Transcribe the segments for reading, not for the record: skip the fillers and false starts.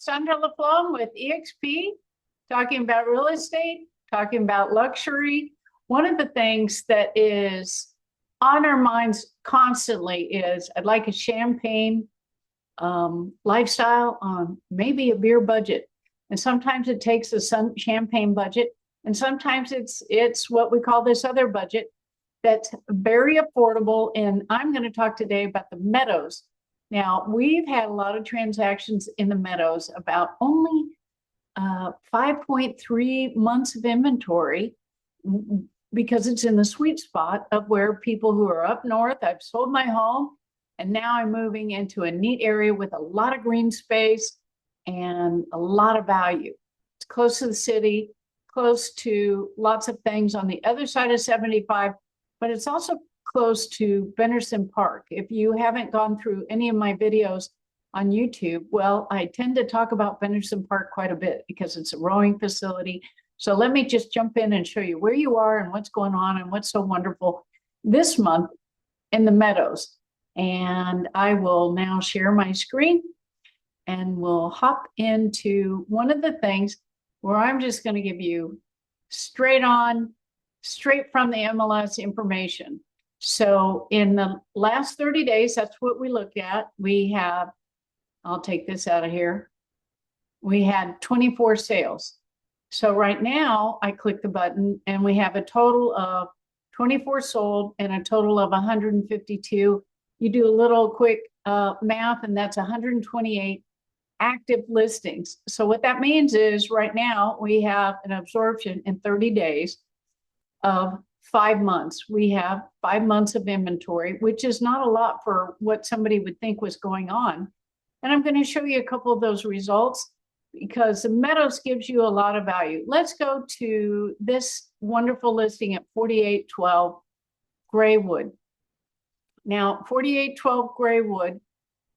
Sandra LaFlamme with EXP, talking about real estate, talking about luxury. One of the things that is on our minds constantly is I'd like a champagne lifestyle on maybe a beer budget. And sometimes it takes a champagne budget, and sometimes it's what we call this other budget that's very affordable. And I'm going to talk today about the Meadows. Now, we've had a lot of transactions in the Meadows, about only 5.3 months of inventory, because it's in the sweet spot of where people who are up north, I've sold my home, and now I'm moving into a neat area with a lot of green space and a lot of value. It's close to the city, close to lots of things on the other side of 75, but it's also close to Benderson Park. If you haven't gone through any of my videos on YouTube, well, I tend to talk about Benderson Park quite a bit because it's a rowing facility. So let me just jump in and show you where you are and what's going on and what's so wonderful this month in the Meadows. And I will now share my screen and we'll hop into one of the things where I'm just going to give you straight from the MLS information. So in the last 30 days, that's what we looked at. We have, I'll take this out of here. We had 24 sales. So right now I click the button and we have a total of 24 sold and a total of 152. You do a little quick math and that's 128 active listings. So what that means is right now we have an absorption in 30 days of 5 months. We have 5 months of inventory, which is not a lot for what somebody would think was going on. And I'm going to show you a couple of those results because the Meadows gives you a lot of value. Let's go to this wonderful listing at 4812 Graywood. Now, 4812 Graywood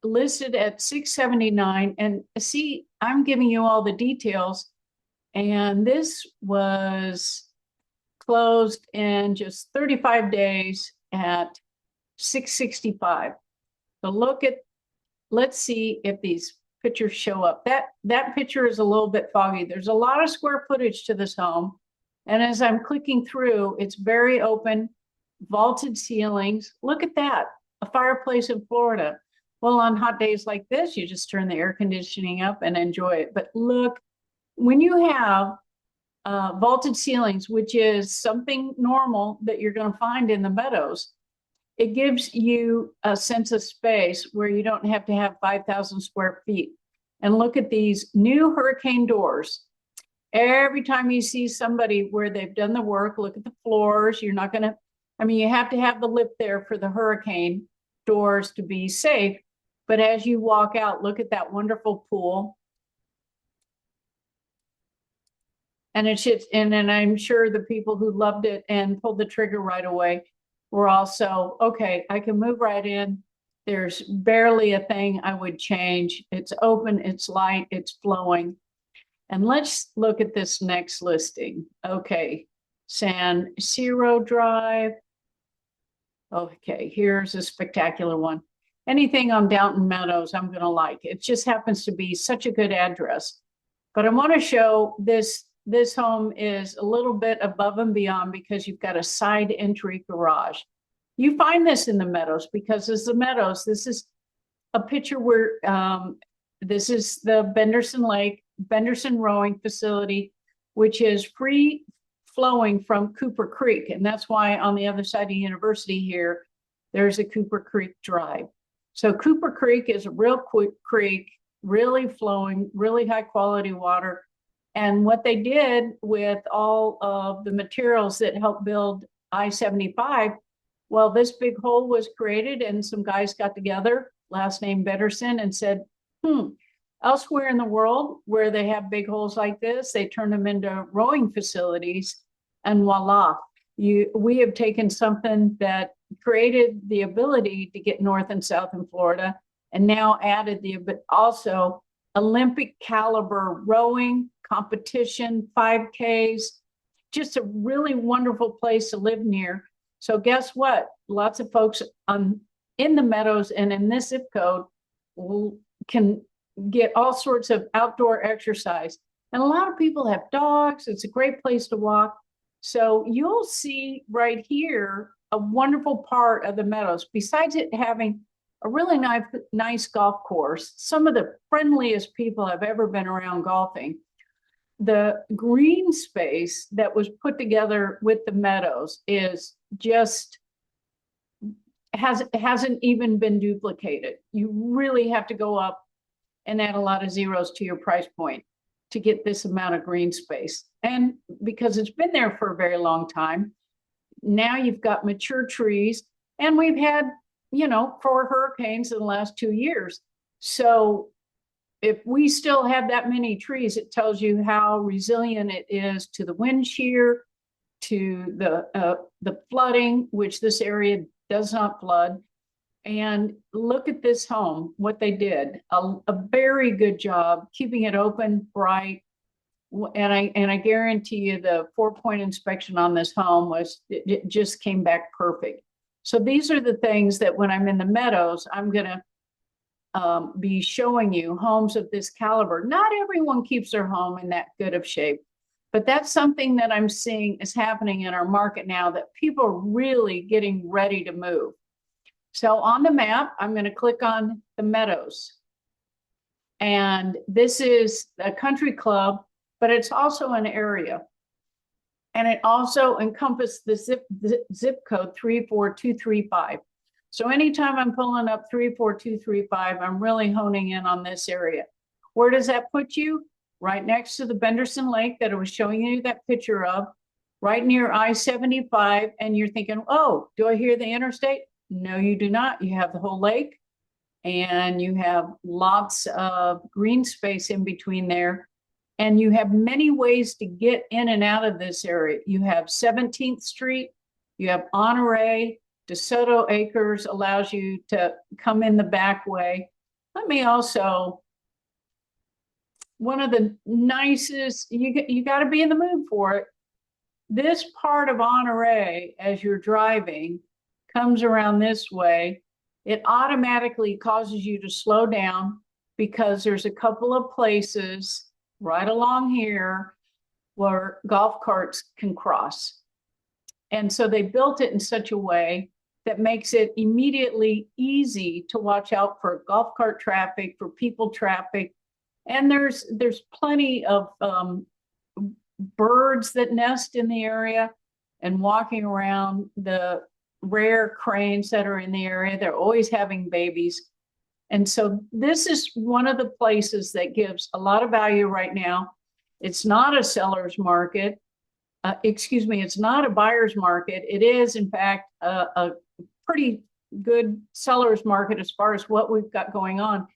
listed at $679, and see, I'm giving you all the details, and this was closed in just 35 days at $665. So let's see if these pictures show up. That picture is a little bit foggy. There's a lot of square footage to this home. And as I'm clicking through, it's very open, vaulted ceilings. Look at that, a fireplace in Florida. Well, on hot days like this, you just turn the air conditioning up and enjoy it. But look, when you have vaulted ceilings, which is something normal that you're going to find in the Meadows, it gives you a sense of space where you don't have to have 5,000 square feet. And look at these new hurricane doors. Every time you see somebody where they've done the work, look at the floors. You're not going to, I mean, you have to have the lift there for the hurricane doors to be safe. But as you walk out, look at that wonderful pool. And and I'm sure the people who loved it and pulled the trigger right away were also, okay, I can move right in. There's barely a thing I would change. It's open, it's light, it's flowing. And let's look at this next listing. Okay, San Siro Drive. Okay, here's a spectacular one. Anything on Downton Meadows, I'm gonna like. It just happens to be such a good address. But I wanna show this home is a little bit above and beyond because you've got a side entry garage. You find this in the Meadows because as the Meadows, this is a picture where this is the Benderson Rowing Facility, which is free flowing from Cooper Creek. And that's why on the other side of University here, there's a Cooper Creek Drive. So Cooper Creek is a real quick creek, really flowing, really high quality water. And what they did with all of the materials that helped build I-75, well, this big hole was created and some guys got together, last name Benderson, and said, elsewhere in the world where they have big holes like this, they turn them into rowing facilities, and voila, we have taken something that created the ability to get north and south in Florida and now added but also Olympic caliber rowing competition, 5Ks, just a really wonderful place to live near. So guess what? Lots of folks in the Meadows and in this zip code can get all sorts of outdoor exercise. And a lot of people have dogs. It's a great place to walk. So you'll see right here a wonderful part of the meadows. Besides it having a really nice golf course, some of the friendliest people I've ever been around golfing. The green space that was put together with the meadows is just hasn't even been duplicated. You really have to go up and add a lot of zeros to your price point to get this amount of green space. And because it's been there for a very long time, now you've got mature trees, and we've had, 4 hurricanes in the last 2 years. So if we still have that many trees, it tells you how resilient it is to the wind shear, to the flooding, which this area does not flood. And look at this home, what they did, a very good job keeping it open, bright. And I guarantee you the 4-point inspection on this home it just came back perfect. So these are the things that when I'm in the meadows, I'm gonna be showing you homes of this caliber. Not everyone keeps their home in that good of shape, but that's something that I'm seeing is happening in our market now, that people are really getting ready to move. So on the map, I'm going to click on the meadows. And this is a country club, but it's also an area. And it also encompasses the zip code 34235. So anytime I'm pulling up 34235, I'm really honing in on this area. Where does that put you? Right next to the Benderson Lake that I was showing you that picture of, right near I-75. And you're thinking, oh, do I hear the interstate? No, you do not. You have the whole lake, and you have lots of green space in between there. And you have many ways to get in and out of this area. You have 17th Street, you have Honore, DeSoto Acres allows you to come in the back way. Let me also, one of the nicest, you got to be in the mood for it. This part of Honore, as you're driving, comes around this way. It automatically causes you to slow down because there's a couple of places right along here where golf carts can cross. And so they built it in such a way that makes it immediately easy to watch out for golf cart traffic, for people traffic. And there's plenty of birds that nest in the area, and walking around, the rare cranes that are in the area. They're always having babies. And so this is one of the places that gives a lot of value right now. It's not a seller's market. It's not a buyer's market. It is, in fact, a pretty good seller's market as far as what we've got going on,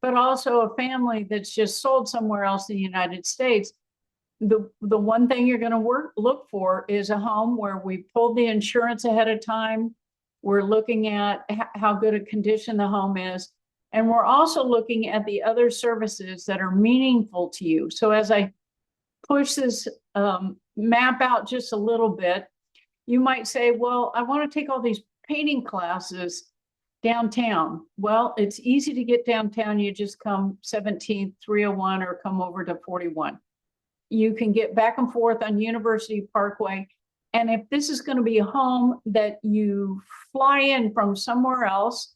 but also a family that's just sold somewhere else in the United States. The one thing you're going to look for is a home where we pulled the insurance ahead of time. We're looking at how good a condition the home is. And we're also looking at the other services that are meaningful to you. So as I push this map out just a little bit, you might say, well, I want to take all these painting classes downtown. Well, it's easy to get downtown. You just come 17th, 301, or come over to 41. You can get back and forth on University Parkway. And if this is going to be a home that you fly in from somewhere else,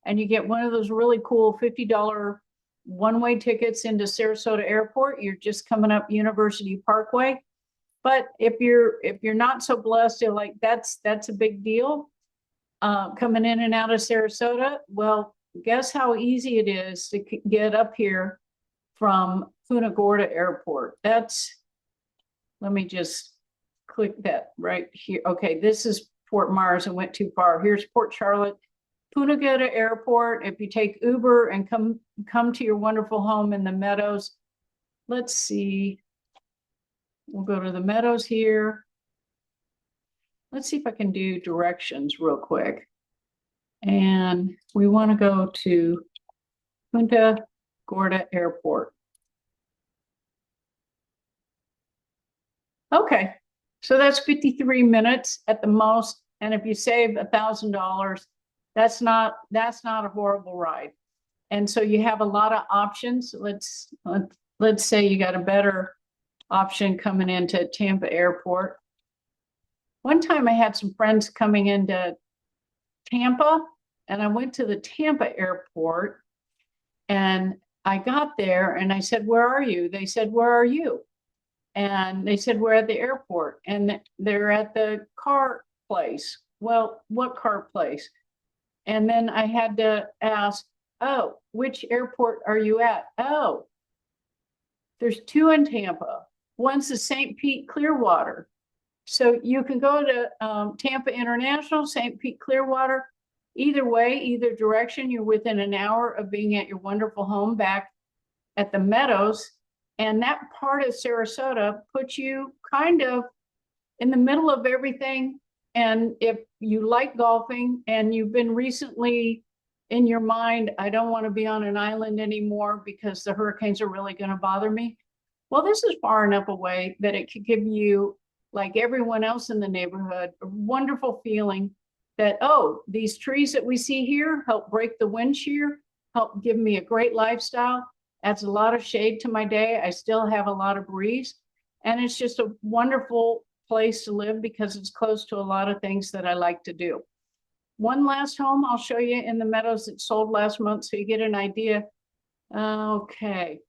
and you get one of those really cool $50 one-way tickets into Sarasota Airport, you're just coming up University Parkway. But if you're not so blessed, you're like, that's a big deal, coming in and out of Sarasota. Well, guess how easy it is to get up here from Punta Gorda Airport. Let me just click that right here. Okay, this is Fort Myers. I went too far. Here's Port Charlotte, Punta Gorda Airport. If you take Uber and come to your wonderful home in the meadows, let's see. We'll go to the meadows here. Let's see if I can do directions real quick. And we want to go to Punta Gorda Airport. Okay, so that's 53 minutes at the most. And if you save $1,000, that's not a horrible ride. And so you have a lot of options. Let's say you got a better option coming into Tampa Airport. One time I had some friends coming into Tampa, and I went to the Tampa Airport, and I got there and I said, "Where are you?" They said, "Where are you?" And they said, "We're at the airport." And they're at the car place. Well, what car place? And then I had to ask, "Oh, which airport are you at?" "Oh, there's two in Tampa. One's the St. Pete Clearwater." So you can go to Tampa International, St. Pete Clearwater. Either way, either direction, you're within an hour of being at your wonderful home back at the Meadows. And that part of Sarasota puts you kind of in the middle of everything. And if you like golfing and you've been recently in your mind, "I don't want to be on an island anymore because the hurricanes are really going to bother me." Well, this is far enough away that it could give you, like everyone else in the neighborhood, a wonderful feeling that, oh, these trees that we see here help break the wind shear, help give me a great lifestyle, adds a lot of shade to my day. I still have a lot of breeze. And it's just a wonderful place to live because it's close to a lot of things that I like to do. One last home I'll show you in the Meadows that sold last month so you get an idea. Okay,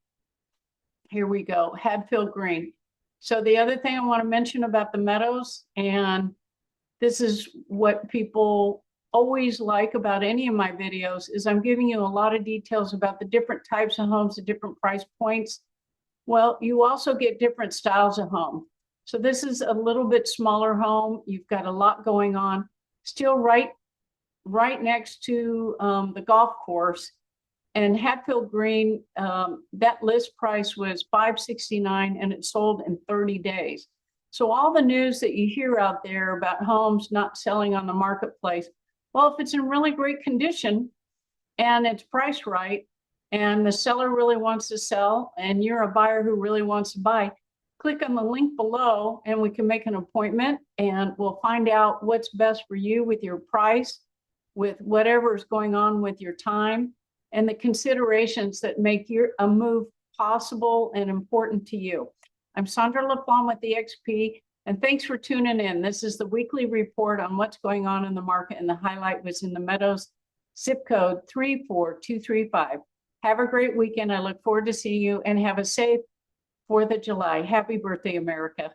here we go, Hadfield Green. So the other thing I want to mention about the Meadows, and this is what people always like about any of my videos, is I'm giving you a lot of details about the different types of homes at different price points. Well, you also get different styles of home. So this is a little bit smaller home. You've got a lot going on. Still right next to the golf course. And Hatfield Green, that list price was $569 and it sold in 30 days. So all the news that you hear out there about homes not selling on the marketplace, well, if it's in really great condition and it's priced right and the seller really wants to sell and you're a buyer who really wants to buy, click on the link below and we can make an appointment and we'll find out what's best for you with your price, with whatever is going on with your time, and the considerations that make a move possible and important to you. I'm Sandra LaFlamme with eXp, and thanks for tuning in. This is the weekly report on what's going on in the market, and the highlight was in the Meadows, zip code 34235. Have a great weekend. I look forward to seeing you, and have a safe 4th of July. Happy birthday, America.